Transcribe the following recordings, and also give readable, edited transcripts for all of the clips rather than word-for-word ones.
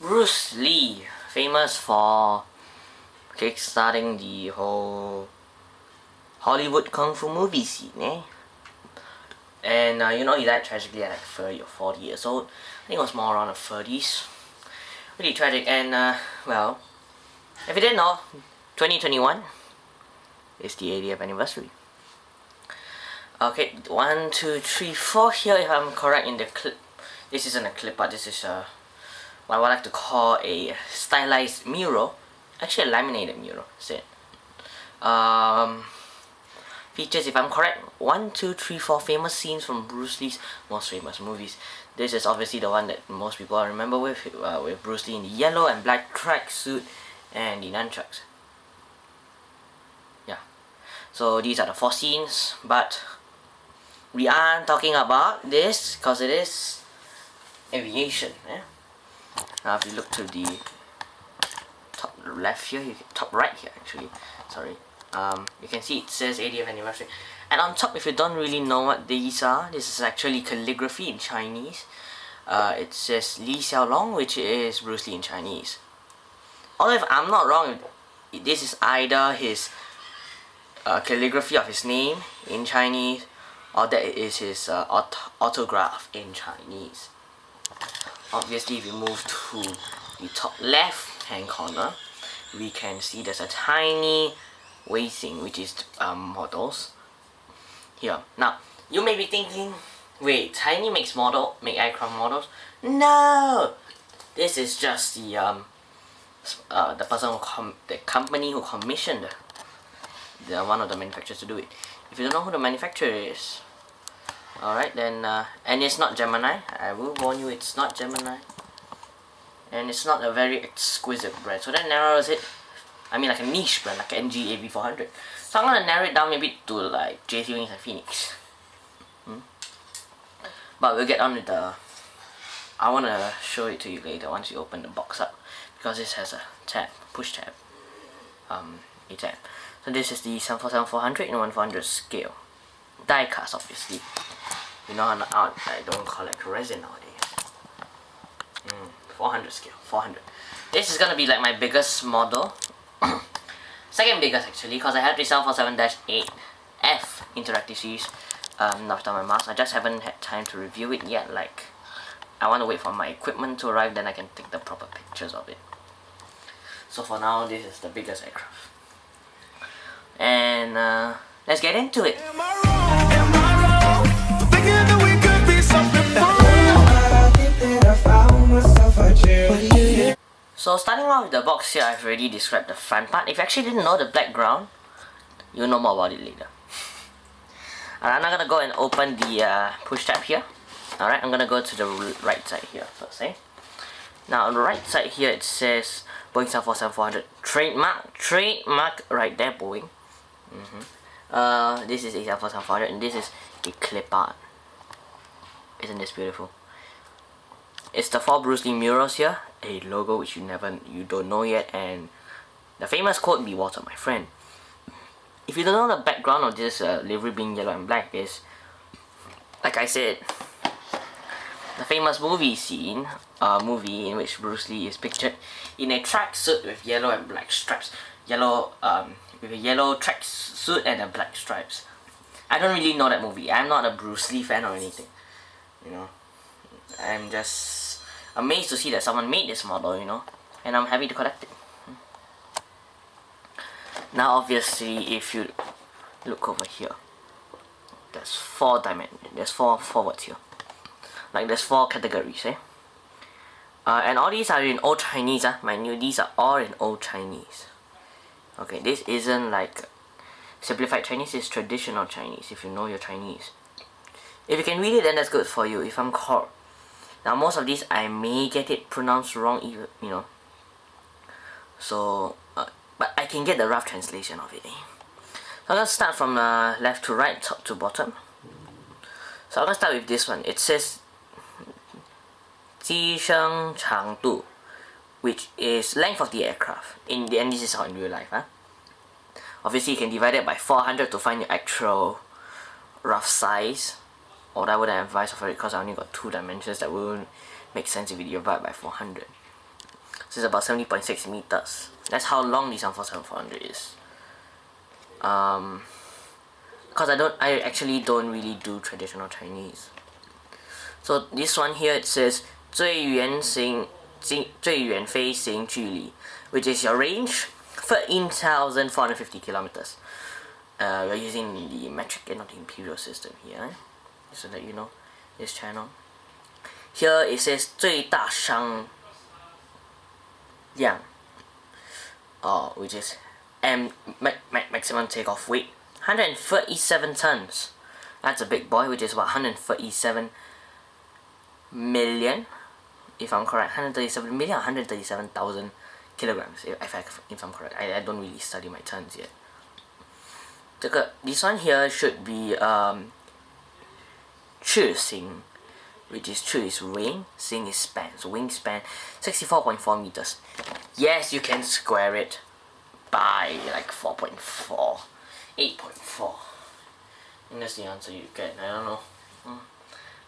Bruce Lee, famous for kickstarting the whole Hollywood kung fu movie scene, eh? And he died tragically at like 30 or 40 years old. I think it was more around the 30s. Really tragic. And well, if you didn't know, 2021 is the 80th anniversary. Okay, 1, 2, 3, 4 here if I'm correct in the clip. This isn't a clip, but this is what I would like to call a stylized mural. Actually a laminated mural, said. Features, if I'm correct, 1, 2, 3, 4 famous scenes from Bruce Lee's most famous movies. This is obviously the one that most people remember with Bruce Lee in the yellow and black tracksuit and the nunchucks. Yeah. So these are the 4 scenes, but we aren't talking about this because it is aviation. Yeah? Now if you look to the top left here, top right here actually, sorry, you can see it says 80th anniversary, and on top, if you don't really know what these are, this is actually calligraphy in Chinese. It says Li Xiaolong, which is Bruce Lee in Chinese. Although if I'm not wrong, this is either his calligraphy of his name in Chinese, or that is his autograph in Chinese. Obviously, if you move to the top left hand corner, we can see there's a tiny Weixing, which is models here. Now you may be thinking, wait, Tiny make aircraft models? No, this is just the person the company who commissioned one of the manufacturers to do it. If you don't know who the manufacturer is, alright then, and it's not Gemini. I will warn you, it's not Gemini, and it's not a very exquisite brand, so that narrows it. I mean, like a niche brand, like NG AV400. So I'm gonna narrow it down maybe to like JC Wings and Phoenix. But we'll get on with the. I wanna show it to you later once you open the box up, because this has a tab, push tab, a tab. So this is the 747-400 in 1/400 scale, die cast obviously. You know, I don't collect resin nowadays. 400 scale, 400. This is gonna be like my biggest model. Second biggest actually, because I have the 747-8F interactive series after my mask. I just haven't had time to review it yet. Like, I want to wait for my equipment to arrive, then I can take the proper pictures of it. So for now, this is the biggest aircraft. And let's get into it. So starting off with the box here, I've already described the front part. If you actually didn't know the background, you'll know more about it later. I'm not gonna go and open the push tab here. Alright, I'm gonna go to the right side here first, eh? Now on the right side here it says Boeing 747-400 trademark right there, Boeing. This is a 747-400 and this is a clip art. Isn't this beautiful? It's the 4 Bruce Lee murals here, a logo which you don't know yet, and the famous quote, "Be water, my friend." If you don't know the background of this livery being yellow and black, is, like I said, the famous movie scene, movie in which Bruce Lee is pictured in a tracksuit with yellow and black stripes, with a yellow tracksuit and a black stripes. I don't really know that movie. I'm not a Bruce Lee fan or anything, you know. I'm just amazed to see that someone made this model, you know, and I'm happy to collect it. Now obviously, if you look over here, there's 4 dimensions, there's 4 words here. Like there's 4 categories, eh? And all these are in Old Chinese, mind you, these are all in Old Chinese. Okay, this isn't like simplified Chinese, it's traditional Chinese, if you know your Chinese. If you can read it, then that's good for you. If I'm correct. Now most of these I may get it pronounced wrong, even, you know. So, but I can get the rough translation of it. So I'm gonna start from left to right, top to bottom. So I'm gonna start with this one. It says 机身长度, which is length of the aircraft. In the end, this is how in real life. Obviously, you can divide it by 400 to find your actual rough size. Although I wouldn't advise for it because I only got 2 dimensions that wouldn't make sense if you divide by 400. is about 70.6 meters. That's how long the 747-400 is. Because I actually don't really do traditional Chinese. So this one here, it says 最远飞行距离, which is your range, 13,450 kilometers. We're using the metric and not the imperial system here, so that you know this channel. Here it says 最大商量, which is maximum takeoff weight, 137 tons. That's a big boy, which is about 137 million, if I'm correct. 137 million, 137,000 kilograms, if I'm correct. I don't really study my tons yet. This one here should be 翅型, which is 翅 is wing, 型 is span, so wingspan 64.4 meters. Yes, you can square it by like 4.4, 8.4. And that's the answer you get. I don't know.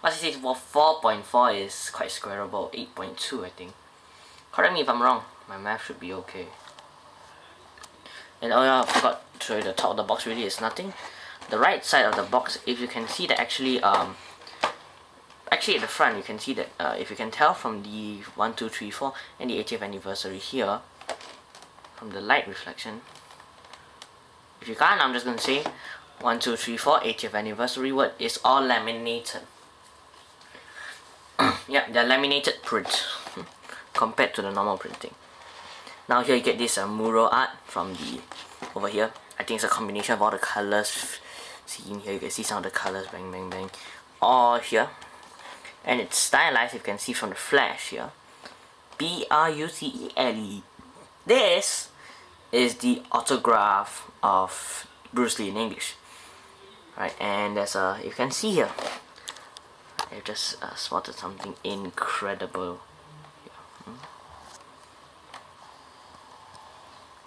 But it says 4.4 is quite squareable. 8.2, I think. Correct me if I'm wrong. My math should be okay. And oh yeah, I forgot to show you the top of the box. Really is nothing. The right side of the box, if you can see that actually at the front you can see that if you can tell from the 1, 2, 3, 4 and the 80th anniversary here, from the light reflection. If you can't, I'm just gonna say 1, 2, 3, 4 80th anniversary word is all laminated. Yeah, they're laminated print compared to the normal printing. Now here you get this mural art from the over here. I think it's a combination of all the colors. See in here, you can see some of the colors, bang bang bang, all here. And it's stylized, you can see from the flash here. BRUCELE. This is the autograph of Bruce Lee in English. Right, and there's you can see here, I just spotted something incredible here.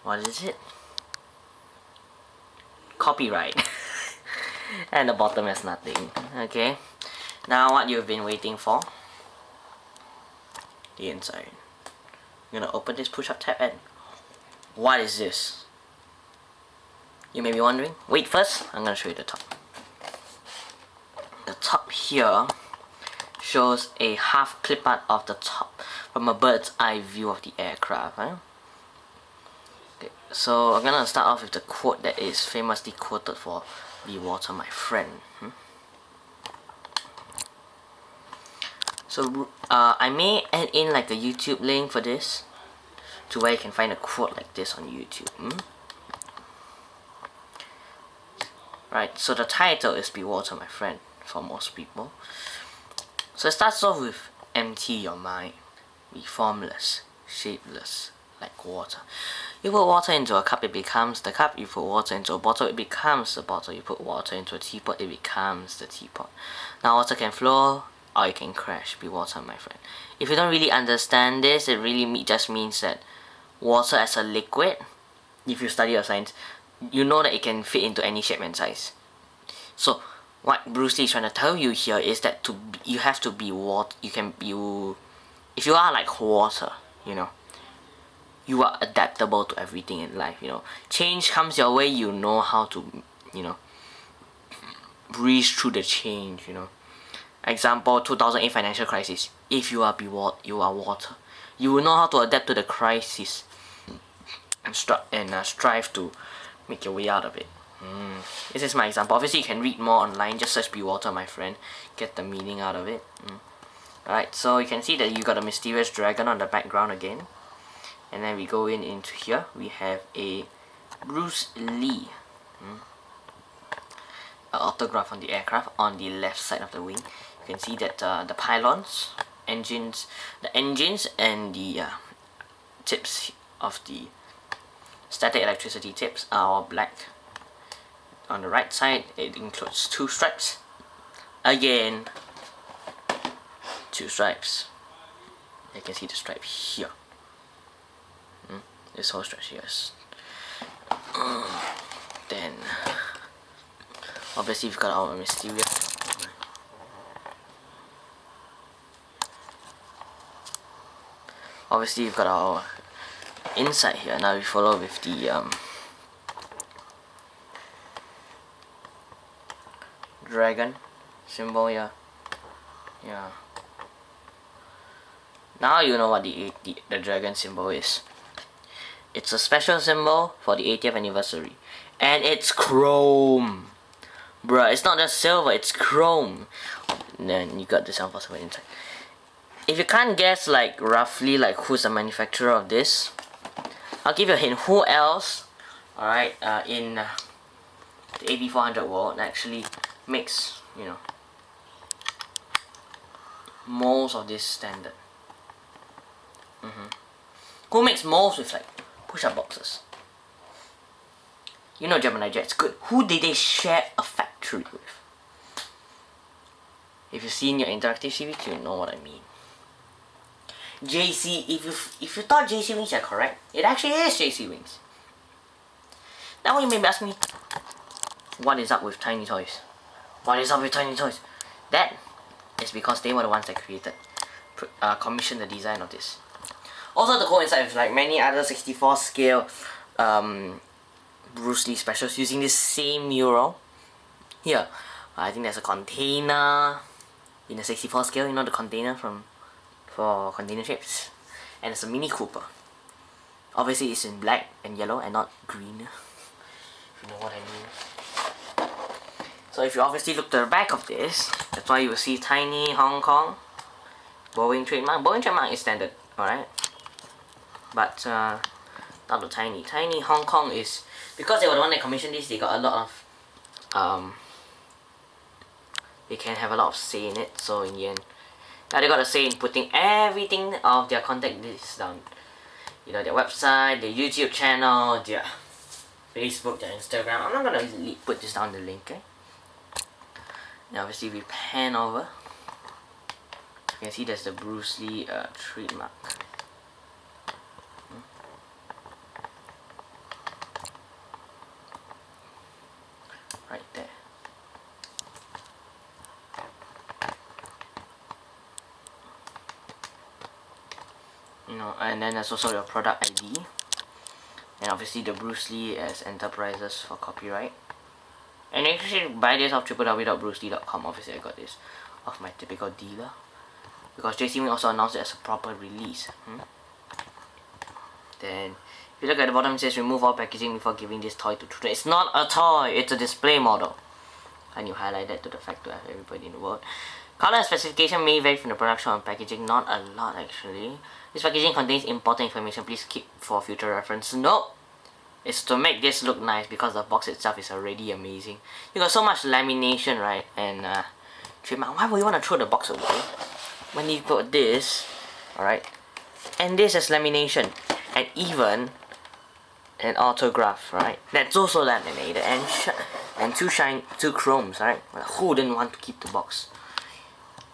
What is it? Copyright. And the bottom has nothing. Okay, now what you've been waiting for, the inside. I'm gonna open this push-up tab and what is this? You may be wondering. Wait, first I'm gonna show you the top. The top here shows a half clip art of the top from a bird's eye view of the aircraft. Okay, so I'm gonna start off with the quote that is famously quoted for "Be water, my friend." So I may add in like a YouTube link for this, to where you can find a quote like this on YouTube. Right, so the title is "Be water, my friend" for most people. So it starts off with empty your mind, be formless, shapeless, like water. You put water into a cup, it becomes the cup. You put water into a bottle, it becomes the bottle. You put water into a teapot, it becomes the teapot. Now water can flow or it can crash. Be water, my friend. If you don't really understand this, it really just means that water as a liquid, if you study your science, you know that it can fit into any shape and size. So what Bruce Lee is trying to tell you here is that you have to be water. If you are like water, you know, you are adaptable to everything in life. You know, change comes your way, you know how to, you know, breeze through the change. You know, example 2008 financial crisis. If you are water, you will know how to adapt to the crisis and strive to make your way out of it. This is my example. Obviously you can read more online, just search "Be water, my friend," get the meaning out of it. Alright, so you can see that you got a mysterious dragon on the background again. And then we go into here, we have a Bruce Lee autograph on the aircraft on the left side of the wing. You can see that the pylons, the engines and the tips of the static electricity tips are all black. On the right side, it includes 2 stripes. Again, 2 stripes. You can see the stripe here. This whole stretch here is. Then, obviously, we've got our mysterious. obviously you've got our inside here. Now we follow with the dragon symbol. Yeah. Now you know what the dragon symbol is. It's a special symbol for the 80th anniversary, and it's chrome, bruh. It's not just silver, it's chrome. And then you got the 747 inside. If you can't guess like roughly like who's the manufacturer of this, I'll give you a hint. Who else, alright, in the AB400 world actually makes, you know, molds of this standard? Who makes molds with like push-up boxes? You know Gemini Jet's good. Who did they share a factory with? If you've seen your interactive series, you know what I mean. JC, if you thought JC Wings are correct, it actually is JC Wings. Now you may be asking me, what is up with Tiny Toys? What is up with Tiny Toys? That is because they were the ones that created, commissioned the design of this. Also to coincide with like many other 64 scale Bruce Lee specials using this same mural. Here, I think there's a container in the 64 scale, you know, the container for container ships. And it's a Mini Cooper. Obviously it's in black and yellow and not green, if you know what I mean. So if you obviously look to the back of this, that's why you will see Tiny Hong Kong, Boeing trademark. Boeing trademark is standard, alright? But not the Tiny. Tiny Hong Kong is, because they were the one that commissioned this, they got a lot of they can have a lot of say in it. So in the end, now they got a say in putting everything of their contact lists down. You know, their website, their YouTube channel, their Facebook, their Instagram. I'm not gonna put this down the link, okay? Now obviously we pan over. You can see there's the Bruce Lee trademark. Right there. You know, and then there's also your product ID, and obviously the Bruce Lee as Enterprises for copyright. And you should buy this off www.brucelee.com. Obviously I got this off my typical dealer, because JC Wing also announced it as a proper release. Then if you look at the bottom, it says remove all packaging before giving this toy to children. It's not a toy, it's a display model. And you highlight that to the fact to everybody in the world. Color and specification may vary from the production and packaging, not a lot actually. This packaging contains important information, please keep for future reference. Nope! It's to make this look nice because the box itself is already amazing. You got so much lamination, right? And trademark. Why would you want to throw the box away when you put this, alright? And this is lamination. And even an autograph, right? That's also laminated and two chromes, right? Who wouldn't want to keep the box?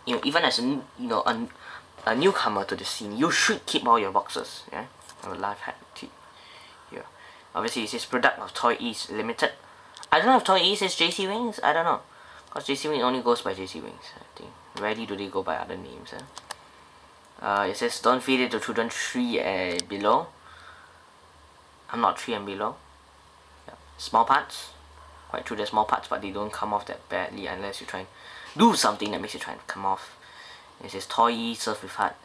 You know, even as a newcomer to the scene, you should keep all your boxes. Yeah, a life hack tip here. Obviously, it says product of Toy East Limited. I don't know if Toy East is JC Wings. I don't know, cause JC Wings only goes by JC Wings. I think rarely do they go by other names. It says don't feed it to children 3 and below. I'm not 3 and below. Yeah. Small parts. Quite true, there's small parts, but they don't come off that badly unless you try and do something that makes it try and come off. It says toy served with heart.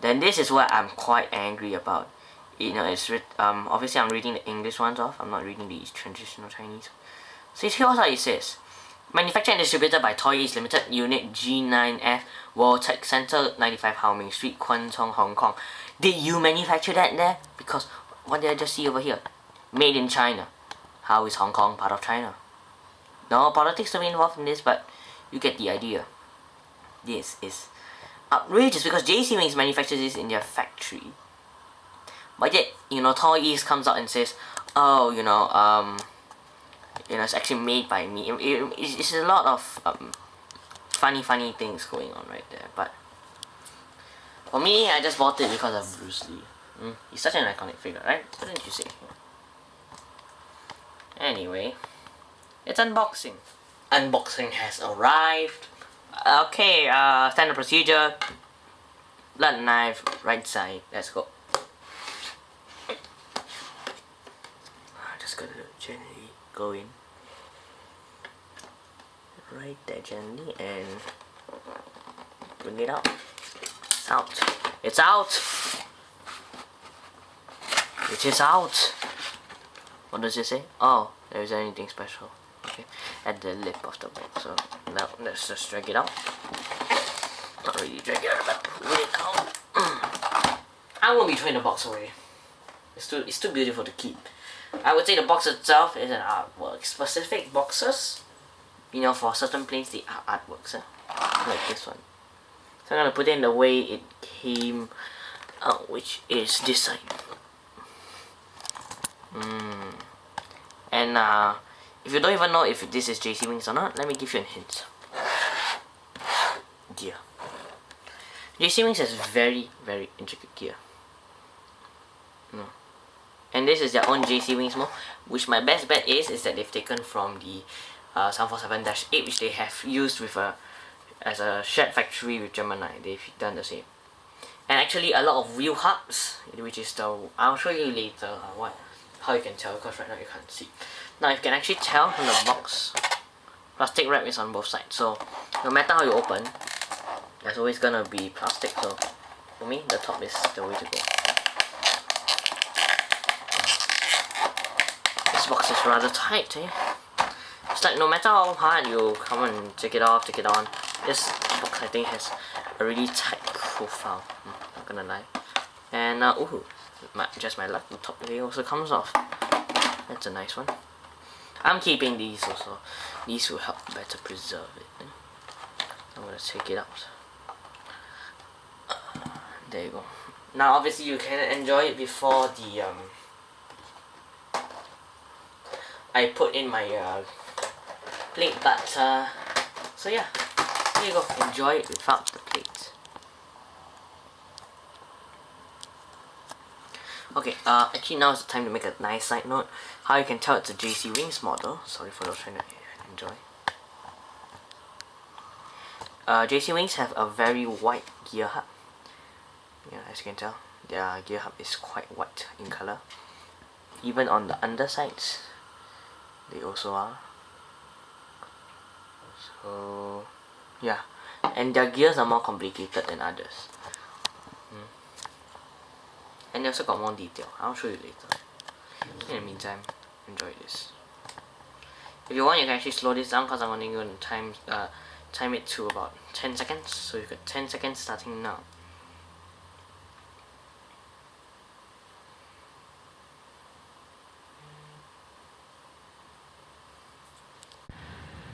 Then this is what I'm quite angry about. You know, it's obviously I'm reading the English ones off. I'm not reading the traditional Chinese. So here's what it says. Manufactured and distributed by Toy East Limited, Unit G9F, World Tech Center, 95 Hao Ming Street, Kwun Tong, Hong Kong. Did you manufacture that there? Because what did I just see over here? Made in China. How is Hong Kong part of China? No politics to be involved in this, but you get the idea. This is outrageous because JC Wings manufactures this in their factory. But yet, you know, Toy East comes out and says, oh, you know, it's actually made by me. It's a lot of funny things going on right there. But for me, I just bought it because of Bruce Lee. He's such an iconic figure, right? Wouldn't you say? Anyway, it's unboxing. Unboxing has arrived. Okay, standard procedure. Blunt knife, right side. Let's go. go in right there gently and bring it out. It's out. It's out. It is out. What does it say? Oh, there is anything special. Okay, at the lip of the box. So now let's just drag it out. Not really drag it out, but pull it out. I won't be throwing the box away. It's too beautiful to keep. I would say the box itself is an artwork. Specific boxes, you know, for certain planes they are artworks, like this one. So I'm gonna put it in the way it came out, which is this side. And if you don't even know if this is JC Wings or not, let me give you a hint. Gear. JC Wings has very, very intricate gear. And this is their own JC Wings mode, which my best bet is that they've taken from the 747-8, which they have used with as a shared factory with Gemini. They've done the same. And actually a lot of wheel hubs, which is I'll show you later how you can tell, because right now you can't see. Now you can actually tell from the box, plastic wrap is on both sides, so no matter how you open, there's always gonna be plastic. So for me, the top is the way to go. This box is rather tight, It's like no matter how hard you come and take it off, take it on, this box I think has a really tight profile, not gonna lie. And ooh, just my luck, the top layer also comes off. That's a nice one. I'm keeping these also. These will help better preserve it. I'm gonna take it out. There you go. Now obviously you can enjoy it before the I put in my plate, but so yeah, there you go. Enjoy it without the plate. Okay, actually now is the time to make a nice side note. How you can tell it's a JC Wings model. Sorry for those trying to enjoy. JC Wings have a very white gear hub. Yeah, as you can tell, their gear hub is quite white in color. Even on the undersides, they also are. So yeah, and their gears are more complicated than others. And they also got more detail. I'll show you later. In the meantime, enjoy this. If you want, you can actually slow this down because I'm only going to time it to about 10 seconds. So you got 10 seconds starting now.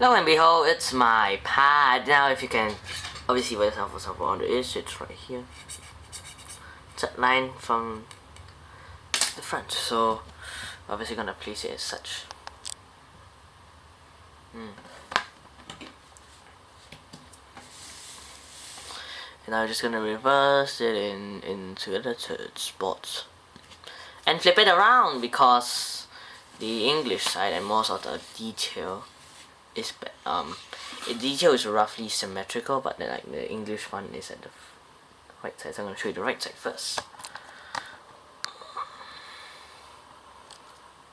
Lo and behold, it's my pad. Now if you can obviously where the 747 order is, it's right here. It's that line from the front, so obviously gonna place it as such. And I'm just gonna reverse it into the third spot and flip it around, because the English side and most of the detail is the detail is roughly symmetrical, but then like the English one is at the right side. So I'm gonna show you the right side first.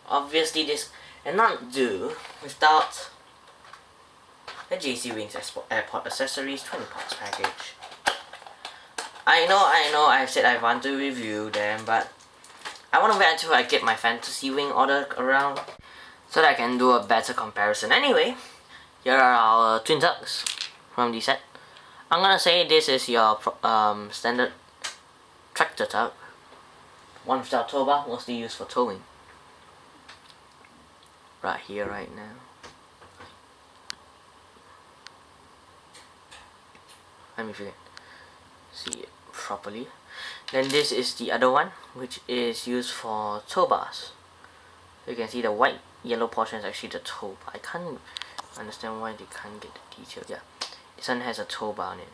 Obviously this cannot do without the JC Wings Airport Accessories 20 parts package. I know I said I want to review them, but I want to wait until I get my Fantasy Wing order around so that I can do a better comparison. Anyway, here are our twin tugs from the set. I'm gonna say this is your standard tractor tug, one without tow bar, mostly used for towing. Right here, right now. Let me see it properly. Then this is the other one, which is used for tow bars. You can see the white yellow portion is actually the tow bar. I can't understand why they can't get the detail. Yeah, this one has a tow bar on it.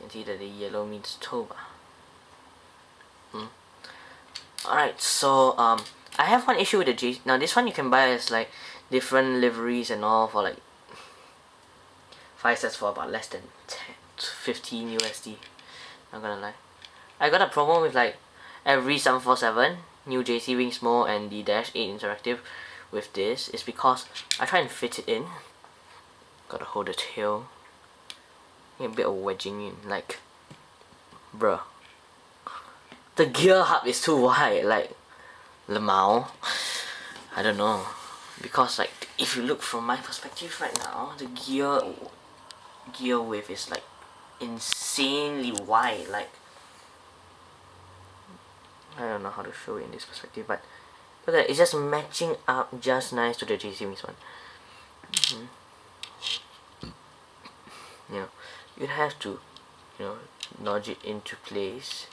You can see that the yellow means tow bar. Alright, so I have one issue with the J. Now this one you can buy as like different liveries and all for like 5 sets for about less than 15 USD. Not gonna lie, I got a promo with like every 747 new JC Wings Mo and the Dash 8 Interactive with this is because I try and fit it in. Gotta hold the tail. A bit of wedging in, like, bruh. The gear hub is too wide, like, lemao. I don't know. Because, like, if you look from my perspective right now, the gear width is, like, insanely wide, like, I don't know how to show it in this perspective, but look at it, it's just matching up just nice to the JC Wings one. You know, you'd have to, you know, nudge it into place,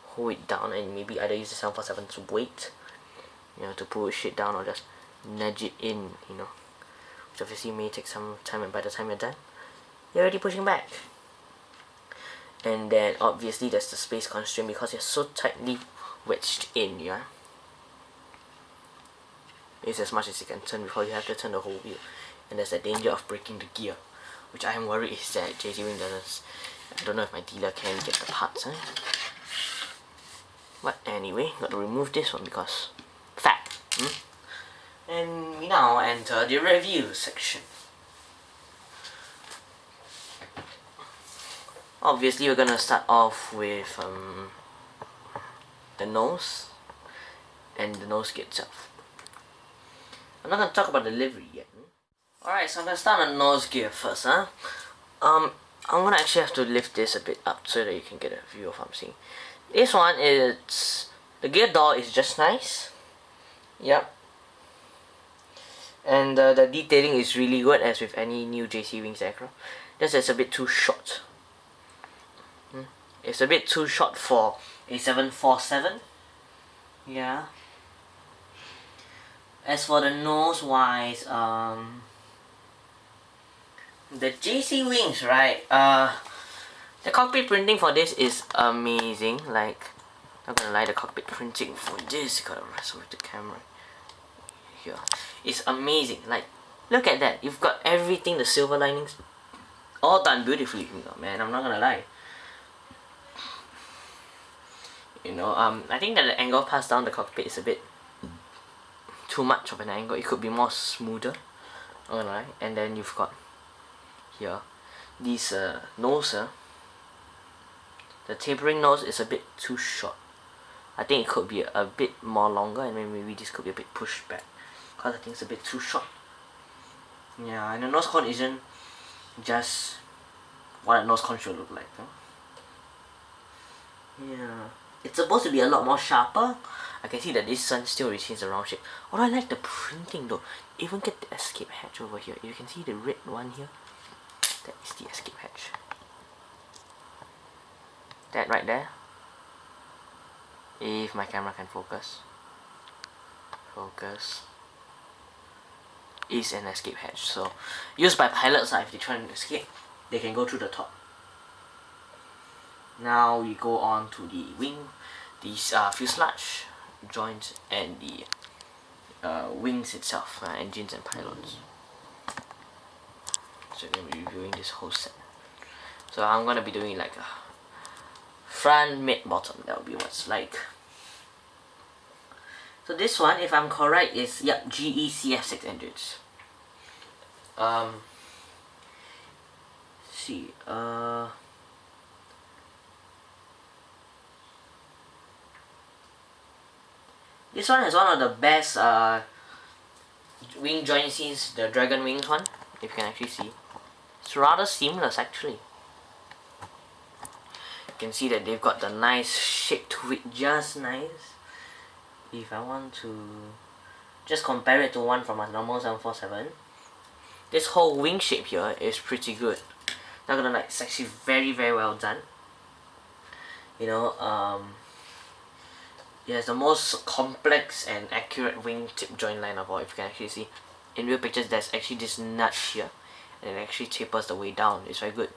hold it down, and maybe either use the 747's weight, you know, to push it down, or just nudge it in, you know, which obviously may take some time, and by the time you're done, you're already pushing back. And then obviously there's the space constraint because you're so tightly wedged in, yeah. It's as much as you can turn before you have to turn the whole wheel, and there's a danger of breaking the gear, which I am worried is that JC Wing doesn't. I don't know if my dealer can get the parts, but anyway, got to remove this one because fat. And we now enter the review section. Obviously, we're gonna start off with the nose and the nose kit itself. I'm not gonna talk about the livery yet. Alright, so I'm gonna start on the nose gear first, I'm gonna actually have to lift this a bit up so that you can get a view of what I'm seeing. This one is, the gear door is just nice. Yep. And the detailing is really good, as with any new JC Wings aircraft. Just it's a bit too short. It's a bit too short for a 747. Yeah. As for the nose wise, the JC Wings, right, the cockpit printing for this is amazing. Like, not gonna lie, the cockpit printing for this, gotta wrestle with the camera here, it's amazing. Like, look at that, you've got everything, the silver linings all done beautifully, man, I'm not gonna lie. You know, I think that the angle passed down the cockpit is a bit too much of an angle. It could be more smoother, alright. And then you've got here this nose, the tapering nose is a bit too short. I think it could be a bit more longer, and then maybe this could be a bit pushed back because I think it's a bit too short. Yeah, and the nose cone isn't just what a nose cone should look like, huh? Yeah, it's supposed to be a lot more sharper. I can see that this sun still retains the round shape. Although I like the printing though. Even get the escape hatch over here. You can see the red one here. That is the escape hatch. That right there. If my camera can focus. Focus. Is an escape hatch. So, used by pilots, if they try to escape, they can go through the top. Now we go on to the wing, these fuselage joints, and the wings itself, engines and pylons. So we're going to be reviewing this whole set. So I'm going to be doing like a front, mid, bottom. That will be what's like. So this one, if I'm correct, is GE CF6 engines. See, this one is one of the best wing joint scenes, the Dragon Wings one, if you can actually see. It's rather seamless actually. You can see that they've got the nice shape to it, just nice. If I want to just compare it to one from a normal 747, this whole wing shape here is pretty good. Not gonna lie, it's actually very well done. You know, it has the most complex and accurate wing tip joint line of all. If you can actually see in real pictures, there's actually this nut here, and it actually tapers the way down. It's very good.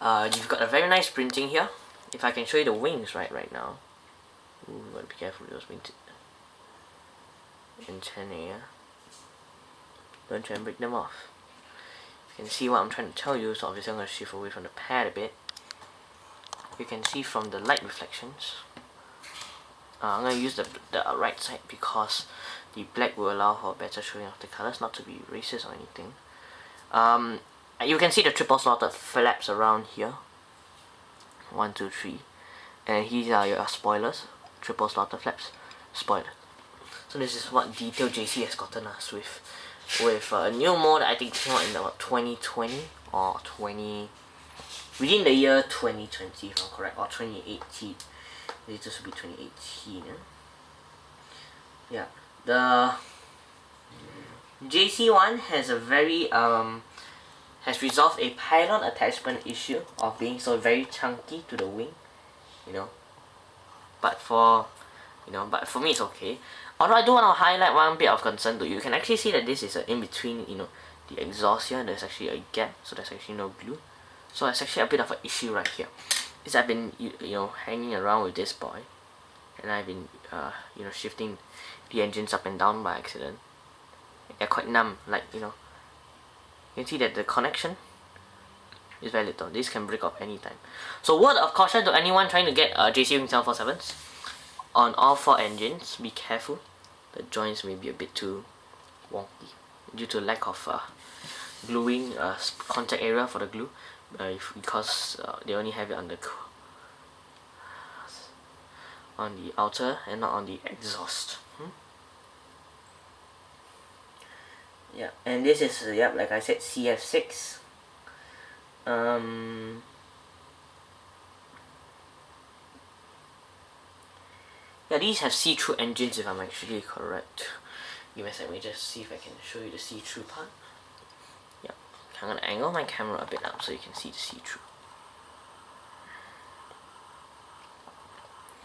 You've got a very nice printing here. If I can show you the wings right now. Ooh, gotta be careful with those wings. Antennae, yeah. Don't try and break them off. You can see what I'm trying to tell you, so obviously I'm going to shift away from the pad a bit. You can see from the light reflections, I'm gonna use the right side because the black will allow for better showing of the colors, not to be racist or anything. You can see the triple slotted flaps around here. 1, 2, 3, and these are your spoilers. Triple slotted flaps, spoiler. So this is what detail JC has gotten us with a new mode that I think came out in about 2020 or within the year 2020 if I'm correct, or 2018. This will be 2018. Yeah, the JC one has a very has resolved a pylon attachment issue of being so very chunky to the wing, you know. But for me it's okay. Although I do want to highlight one bit of concern to you. You can actually see that this is in between, the exhaust here. There's actually a gap, so there's actually no glue. So it's actually a bit of an issue right here. Is I've been hanging around with this boy, and I've been shifting the engines up and down by accident. They're quite numb, like you can see that the connection is very little. This can break off anytime. So word of caution to anyone trying to get JC Wing 747s. On all 4 engines, be careful. The joints may be a bit too wonky due to lack of gluing contact area for the glue, because they only have it on the outer and not on the exhaust. Yeah, and this is like I said, CF6. Yeah, these have see-through engines if I'm actually correct. Give me a second, let me just see if I can show you the see-through part. Yeah, I'm gonna angle my camera a bit up so you can see the see-through.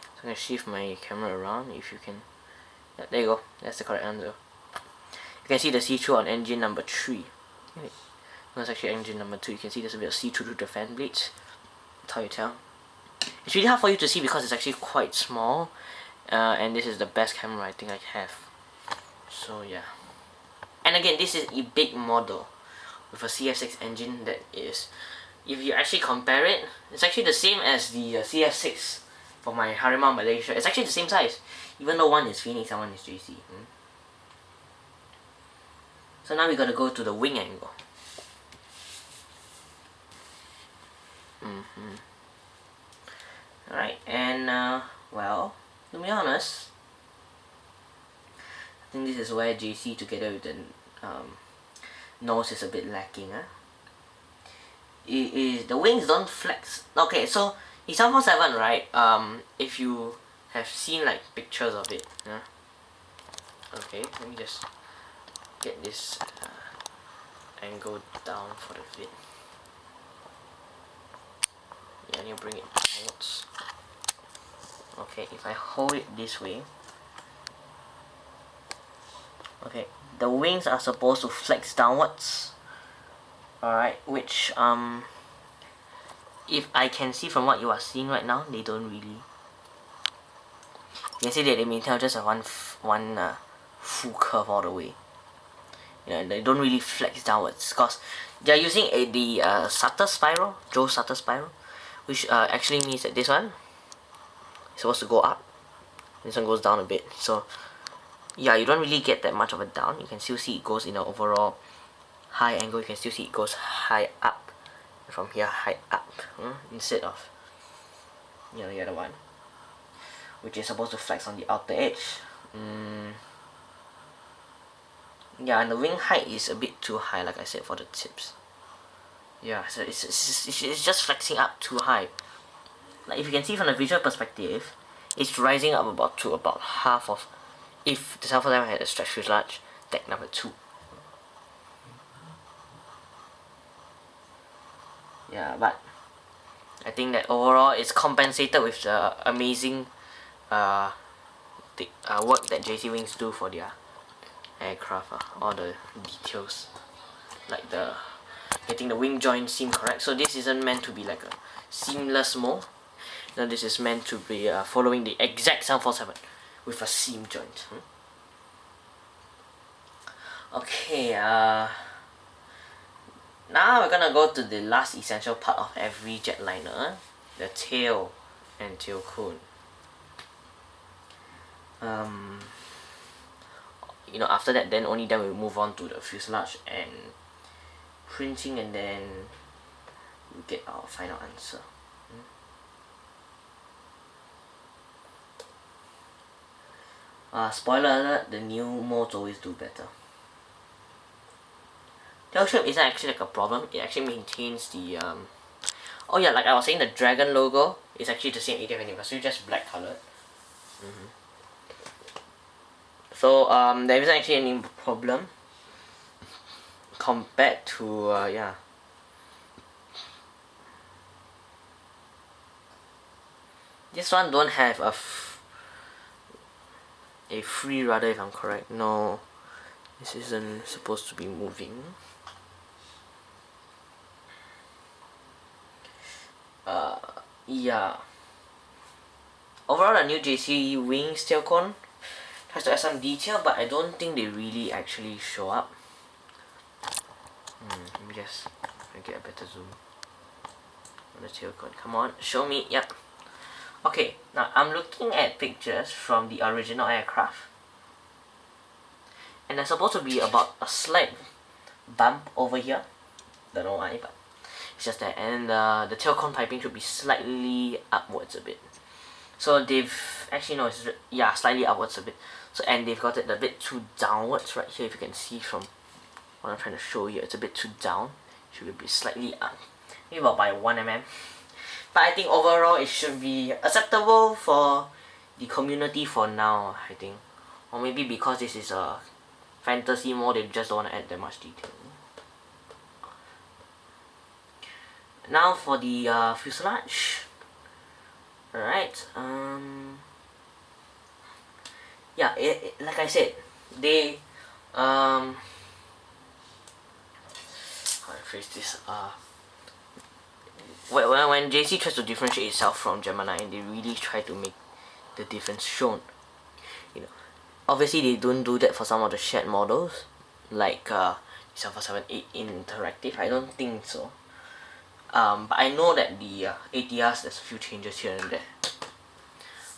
So I'm gonna shift my camera around if you can. Yeah, there you go, that's the correct answer. You can see the see-through on engine number 3. That's actually engine number 2. You can see there's a bit of see-through to the fan blades. That's how you tell. It's really hard for you to see because it's actually quite small. And this is the best camera I think I have. So yeah. And again, this is a big model with a CF6 engine that is, if you actually compare it, it's actually the same as the CF6 for my Harimau Malaysia. It's actually the same size, even though one is Phoenix and one is JC. So now we gotta go to the wing angle. Alright, and well, to be honest, I think this is where JC together with the nose is a bit lacking. The wings don't flex. Okay, so the 747, right, if you have seen like pictures of it, okay, let me just get this angle down for the fit. Yeah, I need to bring it downwards. Okay, if I hold it this way, okay, the wings are supposed to flex downwards. Alright, which if I can see from what you are seeing right now, they don't really. You can see that they maintain just a one full curve all the way. They don't really flex downwards because they are using the Sutter spiral, Joe Sutter spiral, which actually means that this one is supposed to go up, this one goes down a bit. So yeah, you don't really get that much of a down. You can still see it goes in an overall high angle. You can still see it goes high up from here, high up, instead of the other one, which is supposed to flex on the outer edge. Yeah, and the wing height is a bit too high, like I said, for the tips. Yeah, so it's just flexing up too high. Like if you can see from the visual perspective, it's rising up to about half of, if the 747 had a stretch fuselage, deck number 2. Yeah, but I think that overall it's compensated with the amazing work that JC Wings do for their aircraft. All the details, like getting the wing joint seam correct. So this isn't meant to be like a seamless mold. No, this is meant to be following the exact 747 with a seam joint. Okay, now we're gonna go to the last essential part of every jetliner, the tail and tail cone. you know, after that, then only then we move on to the fuselage and printing, and then we get our final answer. Spoiler alert, the new modes always do better. Tail shape isn't actually like a problem, it actually maintains the oh yeah, like I was saying, the dragon logo is actually the same 80th anniversary, just black colored. So there isn't actually any problem compared to yeah. This one don't have a free rudder, if I'm correct. No, this isn't supposed to be moving. Yeah. Overall, the new JC wings tail cone tries to add some detail, but I don't think they really actually show up. Let me just get a better zoom on the tail cone. Come on, show me. Yep. Okay, now I'm looking at pictures from the original aircraft, and there's supposed to be about a slight bump over here. Don't know why, but it's just that. And the tail cone piping should be slightly upwards a bit. So they've actually, no, it's, yeah, slightly upwards a bit. So, and they've got it a bit too downwards right here. If you can see from what I'm trying to show you, it's a bit too down. Should be slightly up, maybe about by 1 mm. But I think overall it should be acceptable for the community for now, I think. Or maybe because this is a fantasy mode, they just don't want to add that much detail. Now for the fuselage. Alright, yeah, like I said, they, how do I phrase this, when JC tries to differentiate itself from Gemini, they really try to make the difference shown. You know, obviously they don't do that for some of the shared models, like 778 Interactive. I don't think so. But I know that the ATRs, there's a few changes here and there.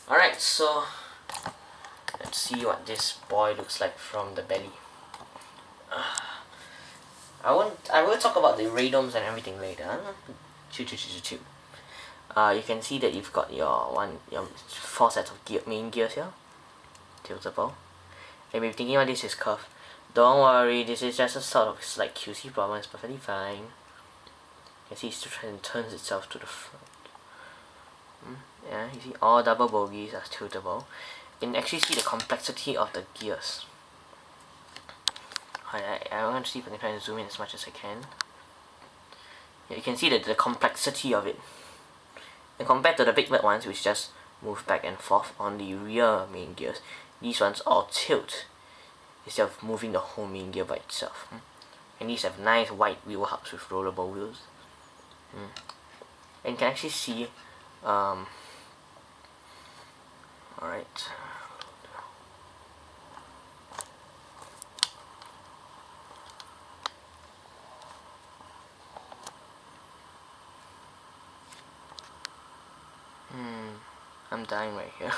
Alright, so let's see what this boy looks like from the belly. I will talk about the radomes and everything later. You can see that you've got your 4 sets of main gears here, tiltable. And maybe thinking, oh, this is curved. Don't worry, this is just a sort of slight QC problem. It's perfectly fine. You can see it still turns itself to the front. Yeah, you see all double bogies are tiltable. You can actually see the complexity of the gears. I want to see if I can try to zoom in as much as I can. Yeah, you can see the complexity of it. And compared to the big bad ones, which just move back and forth on the rear main gears, these ones all tilt instead of moving the whole main gear by itself. And these have nice white wheel hubs with rollable wheels. And you can actually see, alright. I'm dying right here.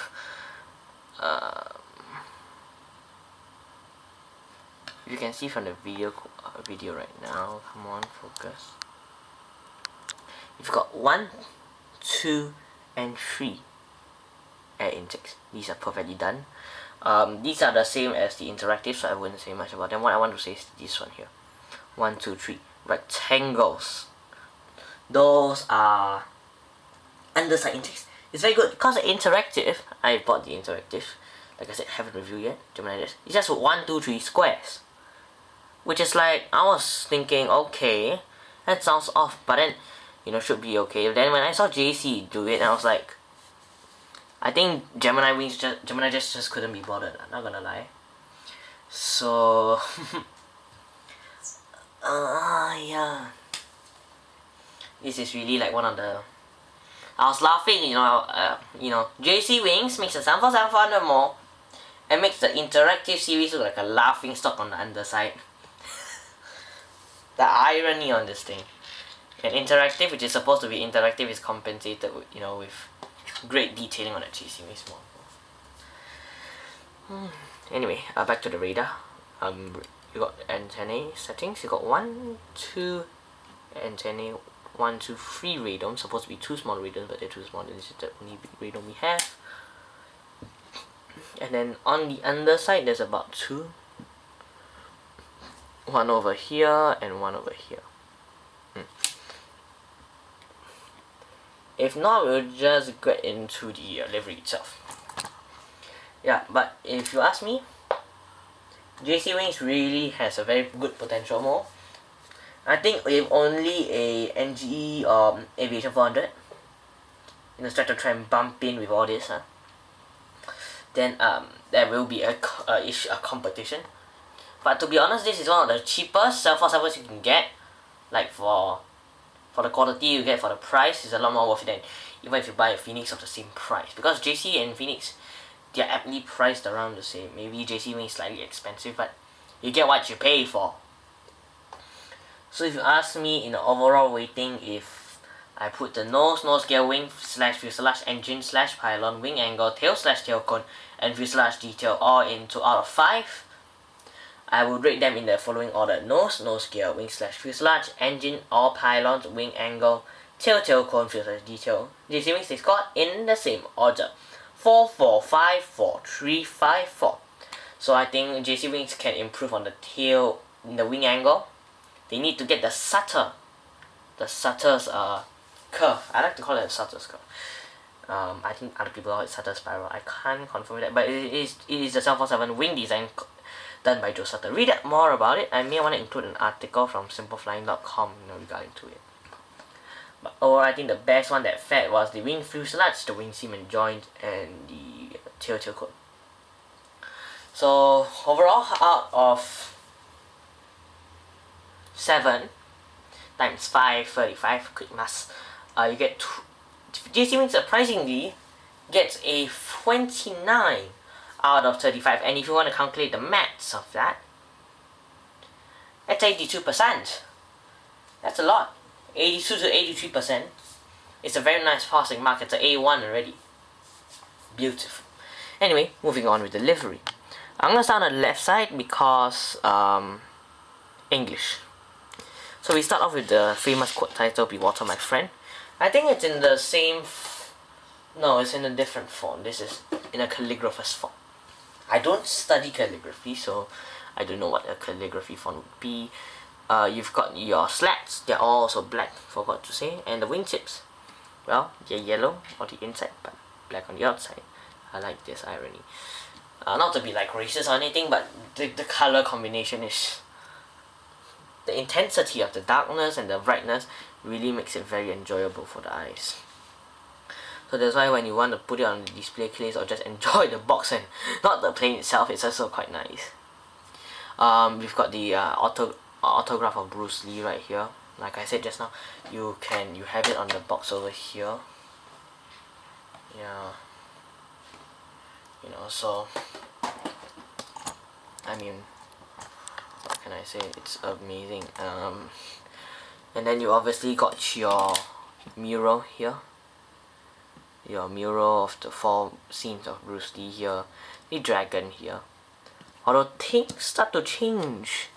You can see from the video right now. Come on, focus. You've got 1, 2, and 3 air intakes. These are perfectly done. These are the same as the interactive, so I wouldn't say much about them. What I want to say is this one here. 1, 2, 3 rectangles. Those are underside intakes. It's very good because the interactive, I bought the interactive, like I said, haven't reviewed yet, Gemini this. It's just 1, 2, 3 squares, which is like, I was thinking, okay, that sounds off, but then, you know, should be okay. Then when I saw JC do it, I was like, I think Gemini just couldn't be bothered, I'm not gonna lie. So yeah, this is really like one of the, I was laughing, you know, JC Wings makes a 747 more and makes the interactive series look like a laughing stock on the underside. The irony on this thing. And interactive, which is supposed to be interactive, is compensated with, you know, with great detailing on the JC Wings model. Anyway, back to the radar. You got antennae settings. You got 1, 2 antennae, 1, 2, 3 radomes. Supposed to be 2 small radomes, but they're too small. This is the only big radome we have. And then on the underside, there's about 2. One over here and one over here. If not, we'll just get into the livery itself. Yeah, but if you ask me, JC Wings really has a very good potential more. I think if only a NGE or Aviation 400, try to try and bump in with all this, then there will be a competition. But to be honest, this is one of the cheapest 747s you can get. Like for the quality you get for the price, is a lot more worth it than even if you buy a Phoenix of the same price. Because JC and Phoenix, they are aptly priced around the same. Maybe JC Wing is slightly expensive, but you get what you pay for. So if you ask me in the overall rating, if I put the nose gear wing slash fuselage engine slash pylon wing angle tail slash tail cone and fuselage detail all into out of 5, I would rate them in the following order: nose gear wing slash fuselage engine all pylons wing angle tail cone fuselage detail. JC Wings is scored in the same order: 4, 4, 5, 4, 3, 5, 4. So I think JC Wings can improve on the tail, in the wing angle. They need to get the Sutter's curve. I like to call it Sutter's curve. I think other people call it Sutter spiral. I can't confirm that, but it is the 747 wing design done by Joe Sutter. Read up more about it. I may want to include an article from simpleflying.com regarding to it. But overall, I think the best one that fared was the wing fuselage, the wing seam and joint, and the tail cone. So overall, out of 7 times 5, 35, quick math, you get JC Wings surprisingly gets a 29 out of 35, and if you want to calculate the maths of that, that's 82%. That's a lot. 82 to 83%. It's a very nice passing mark. It's an A1 already. Beautiful. Anyway, moving on with the livery. I'm gonna start on the left side because English. So we start off with the famous quote title, "Be Water, My Friend." I think it's in the same. No, it's in a different font. This is in a calligrapher's font. I don't study calligraphy, so I don't know what a calligraphy font would be. You've got your slats, they're all also black, forgot to say, and the wingtips, well, they're yellow on the inside, but black on the outside. I like this irony. Not to be like racist or anything, but the color combination is, the intensity of the darkness and the brightness really makes it very enjoyable for the eyes. So that's why when you want to put it on the display case or just enjoy the box and not the plane itself, it's also quite nice. We've got the autograph of Bruce Lee right here. Like I said just now, you have it on the box over here. Yeah. So I mean, what can I say? It's amazing. And then you obviously got your mural here. Your mural of the 4 scenes of Bruce Lee here. The dragon here. Although things start to change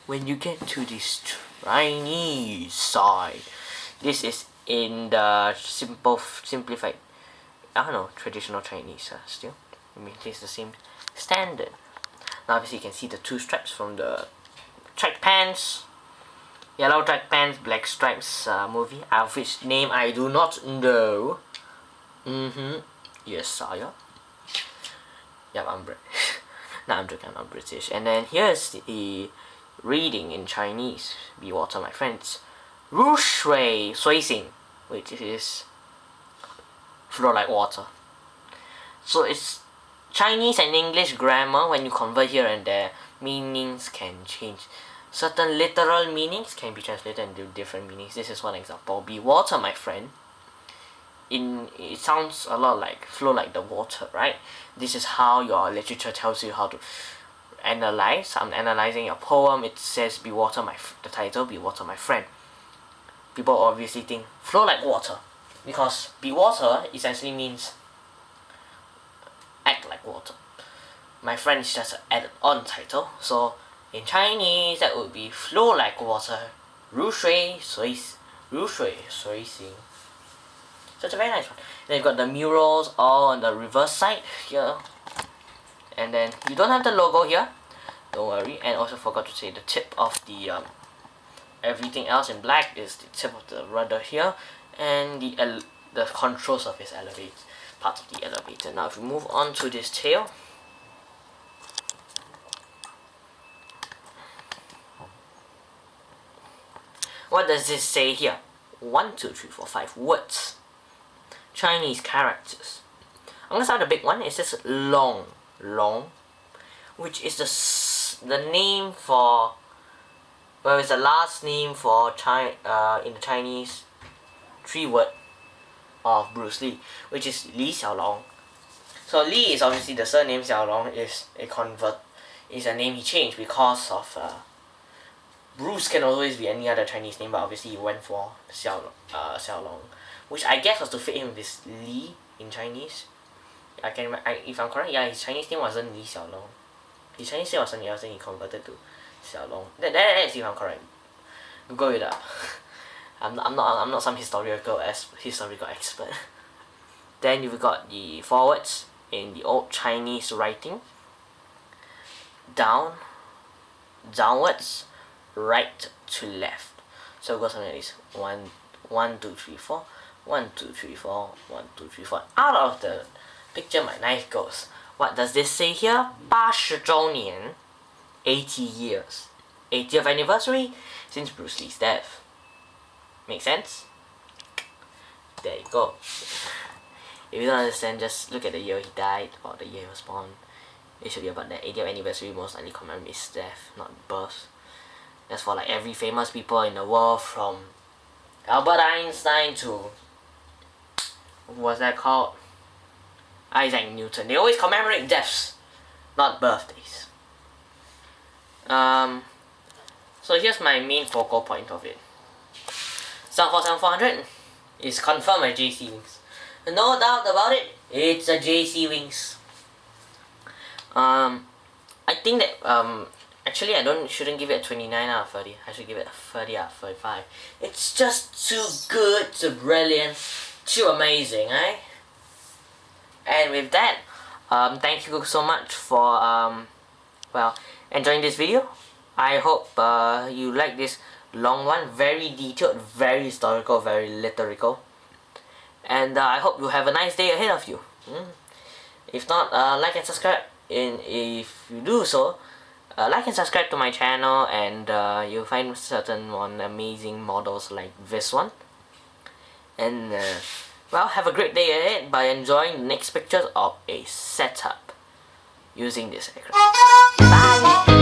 when you get to this Chinese side. This is in the simplified, I don't know, traditional Chinese still. It maintains the same standard. Now obviously you can see the 2 stripes from the track pants. Yellow track pants, black stripes movie, of which name I do not know. Yes, sire. Yeah, I'm British. No, I'm joking, I'm not British. And then here's the reading in Chinese. Be water, my friends. 如水随行, which is flow like water. So it's Chinese and English grammar. When you convert here and there, meanings can change. Certain literal meanings can be translated into different meanings. This is one example. Be water, my friend. It sounds a lot like flow like the water, right? This is how your literature tells you how to analyze. I'm analyzing a poem. It says be water, the title, be water, my friend. People obviously think flow like water, because be water essentially means act like water. my friend is just added on title. So in Chinese that would be flow like water, 如水水行. So it's a very nice one. Then you've got the murals all on the reverse side here. And then you don't have the logo here, don't worry. And also forgot to say the tip of the everything else in black is the tip of the rudder here, and the control surface elevator, part of the elevator. Now if we move on to this tail, what does this say here? 1, 2, 3, 4, 5 words, Chinese characters. I'm gonna start with the big one. It says long, which is the name for, well, it's the last name for in the Chinese 3-word of Bruce Lee, which is Li Xiaolong. So Li is obviously the surname. Xiaolong is a name he changed because of Bruce can always be any other Chinese name, but obviously he went for Xiaolong, which I guess was to fit him with this Li in Chinese. If I'm correct, yeah, his Chinese name wasn't Li Xiaolong. His Chinese name was something else, and he converted to Xiaolong. That is if I'm correct. Google it up. I'm not some historical expert. Then you've got the forwards in the old Chinese writing. Downwards, right to left. So it goes something like this: 1, 2, 3, 4, 1, 2, 3, 4, 1, 2, 3, 4. Out of the picture, my knife goes. What does this say here? 80周年, 80 years, 80th anniversary since Bruce Lee's death. Make sense? There you go. If you don't understand, just look at the year he died or the year he was born. It should be about the 80th anniversary, most likely commemorate his death, not birth. That's for like every famous people in the world, from Albert Einstein to, what was that called? Isaac Newton. They always commemorate deaths, not birthdays. So here's my main focal point of it. 747-400 is confirmed a JC Wings. No doubt about it, it's a JC Wings. I think that actually I shouldn't give it a 29 out of 30. I should give it a 30 out of 35. It's just too good, too brilliant, too amazing, eh? And with that, thank you so much for enjoying this video. I hope you like this long one, very detailed, very historical, very literal. And I hope you have a nice day ahead of you. If not, like and subscribe. And if you do so, like and subscribe to my channel, and you'll find certain amazing models like this one. And have a great day ahead by enjoying the next pictures of a setup using this aircraft. Bye!